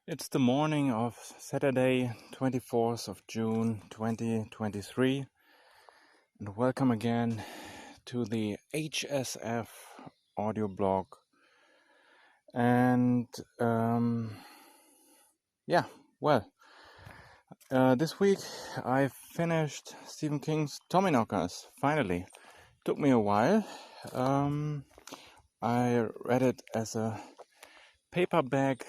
It's the morning of Saturday, 24th of June 2023, and welcome again to the HSF audio blog. And this week I finished Stephen King's Tommyknockers, finally. Took me a while. I read it as a paperback,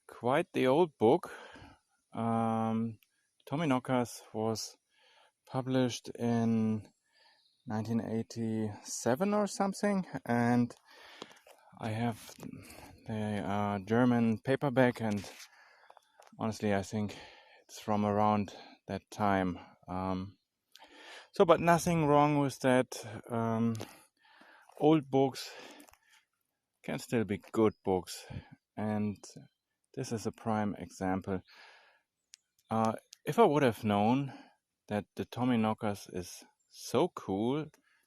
quite the old book. Tommyknockers was published in 1987 or something, and I have the German paperback, and honestly I think it's from around that time. But nothing wrong with that. Old books can still be good books, and this is a prime example. If I would have known that the Tommyknockers is so cool,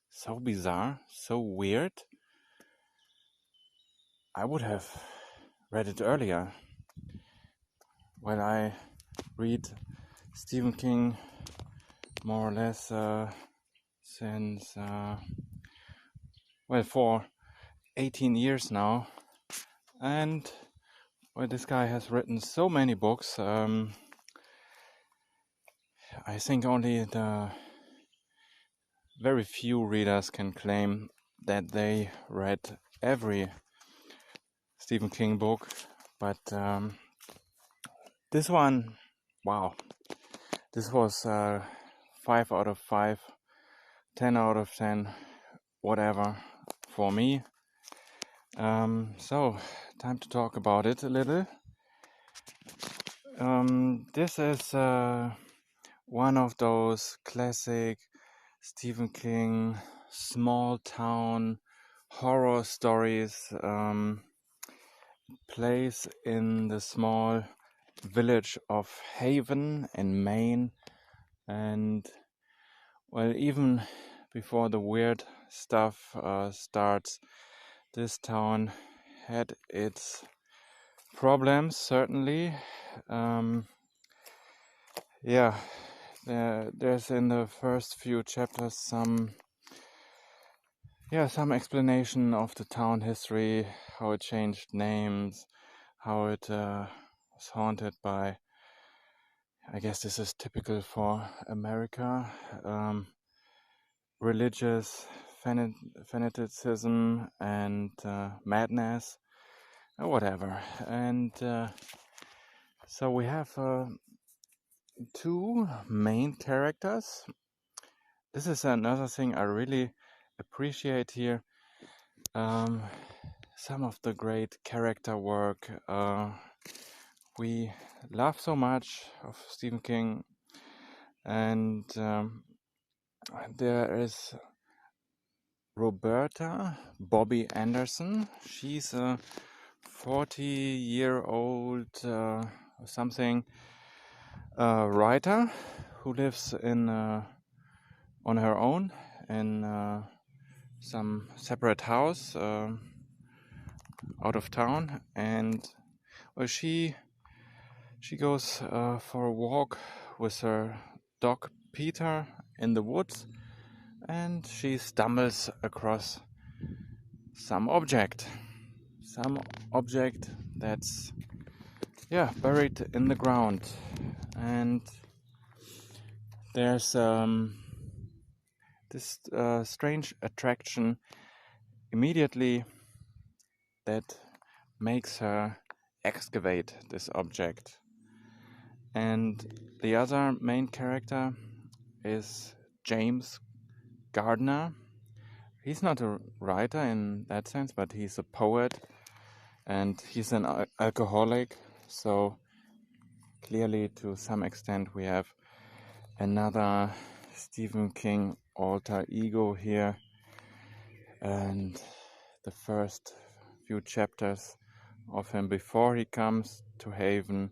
so bizarre, so weird, I would have read it earlier. Well, I read Stephen King more or less since, for 18 years now. And this guy has written so many books. I think only the very few readers can claim that they read every Stephen King book, but this one, wow, this was 5 out of 5, 10 out of 10, whatever for me. So time to talk about it a little. This is one of those classic Stephen King small town horror stories, plays in the small village of Haven in Maine, and even before the weird stuff starts, this town had its problems, certainly. There's in the first few chapters some explanation of the town history, how it changed names, how it was haunted by, I guess this is typical for America, religious fanaticism and madness, or whatever. And so we have two main characters. This is another thing I really appreciate here. Some of the great character work we love so much of Stephen King, and there is Roberta Bobby Anderson. She's a 40-year-old writer who lives in on her own in some separate house out of town, and she goes for a walk with her dog Peter in the woods, and she stumbles across some object that's buried in the ground, and there's this strange attraction immediately that makes her excavate this object. And the other main character is James Gardner. He's not a writer in that sense, but he's a poet, and he's an alcoholic. So clearly, to some extent, we have another Stephen King alter ego here. And the first few chapters of him before he comes to Haven,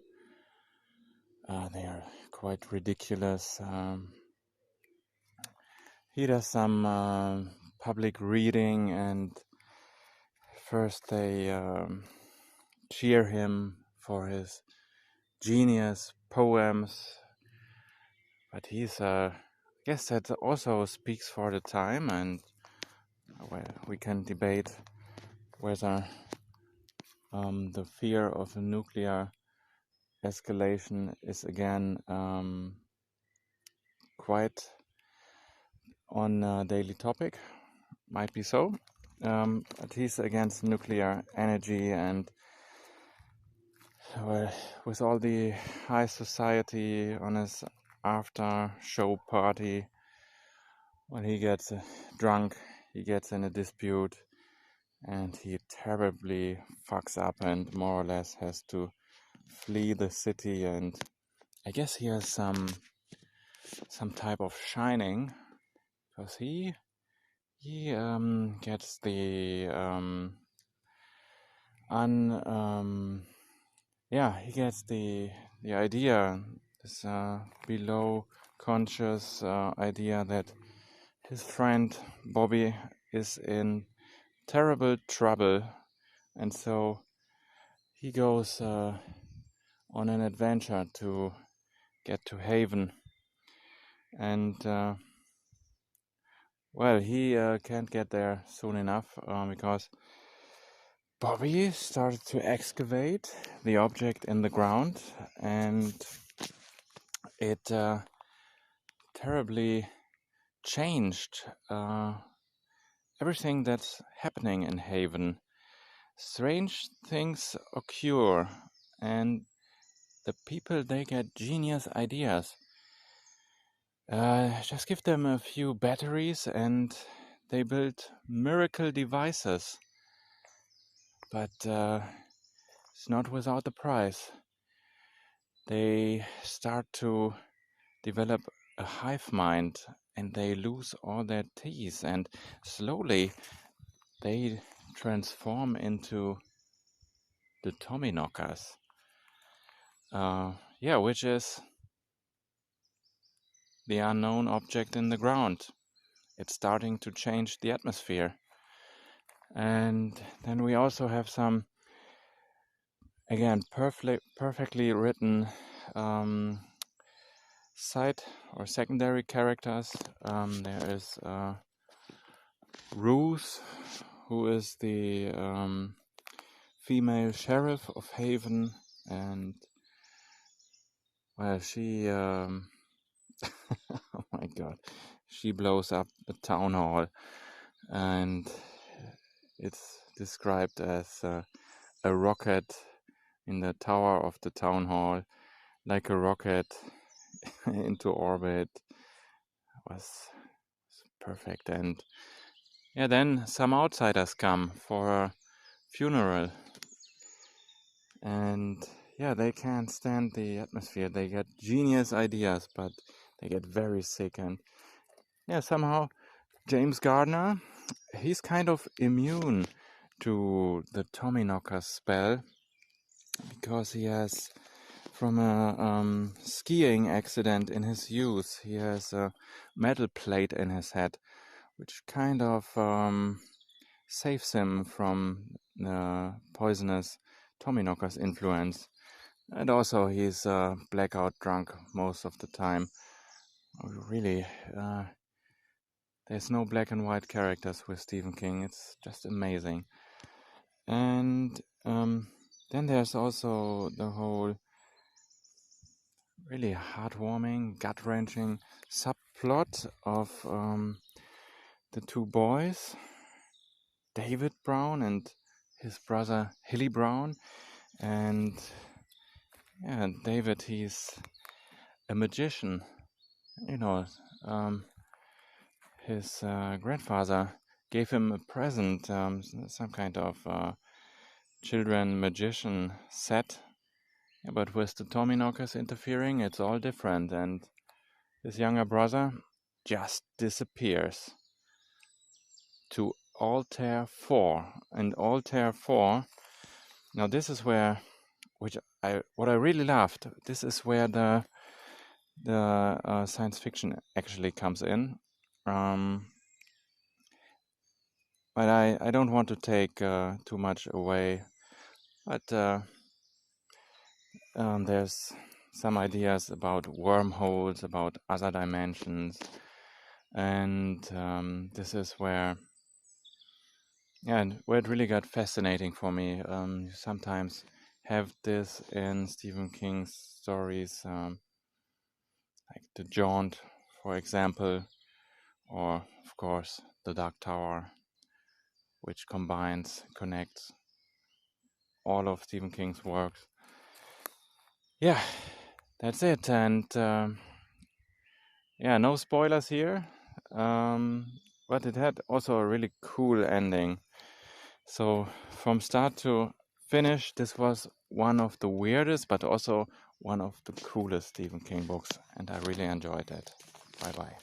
they are quite ridiculous. He does some public reading, and first they cheer him for his genius poems, but he's I guess that also speaks for the time, and well, we can debate whether the fear of a nuclear escalation is again quite on a daily topic. Might be so, but he's against nuclear energy, and well, with all the high society on his after show party, when he gets drunk, he gets in a dispute, and he terribly fucks up and more or less has to flee the city. And I guess he has some type of shining, because he gets the he gets the idea, this below conscious idea that his friend Bobby is in terrible trouble, and so he goes on an adventure to get to Haven. And well, he can't get there soon enough because Bobby started to excavate the object in the ground, and it terribly changed everything that's happening in Haven. Strange things occur, and the people, they get genius ideas. Just give them a few batteries and they build miracle devices. But it's not without the price. They start to develop a hive mind, and they lose all their teeth, and slowly they transform into the Tommyknockers. Which is the unknown object in the ground. It's starting to change the atmosphere. And then we also have some, again, perfectly written side or secondary characters. There is Ruth, who is the female sheriff of Haven, and well, she oh my god, she blows up the town hall, and it's described as a rocket in the tower of the town hall, like a rocket into orbit. Was perfect. And then some outsiders come for a funeral, and they can't stand the atmosphere. They get genius ideas, but they get very sick. And somehow James Gardner, he's kind of immune to the Tommyknockers spell, because he has, from a skiing accident in his youth, he has a metal plate in his head, which kind of saves him from the poisonous Tommyknockers influence. And also he's blackout drunk most of the time. Really, there's no black and white characters with Stephen King. It's just amazing. And then there's also the whole really heartwarming, gut-wrenching subplot of the two boys, David Brown and his brother Hilly Brown. And David, he's a magician. His grandfather gave him a present, some kind of children magician set. But with the Tommyknockers interfering, it's all different, and his younger brother just disappears to Altair 4. And Altair 4, now this is where, what I really loved, this is where the science fiction actually comes in. But I don't want to take too much away. But There's some ideas about wormholes, about other dimensions, and this is where, yeah, where it really got fascinating for me. You sometimes have this in Stephen King's stories, like The Jaunt, for example, or of course The Dark Tower, which connects all of Stephen King's works. Yeah, that's it. And yeah, no spoilers here. But it had also a really cool ending. So from start to finish, this was one of the weirdest, but also one of the coolest Stephen King books, and I really enjoyed it. Bye bye.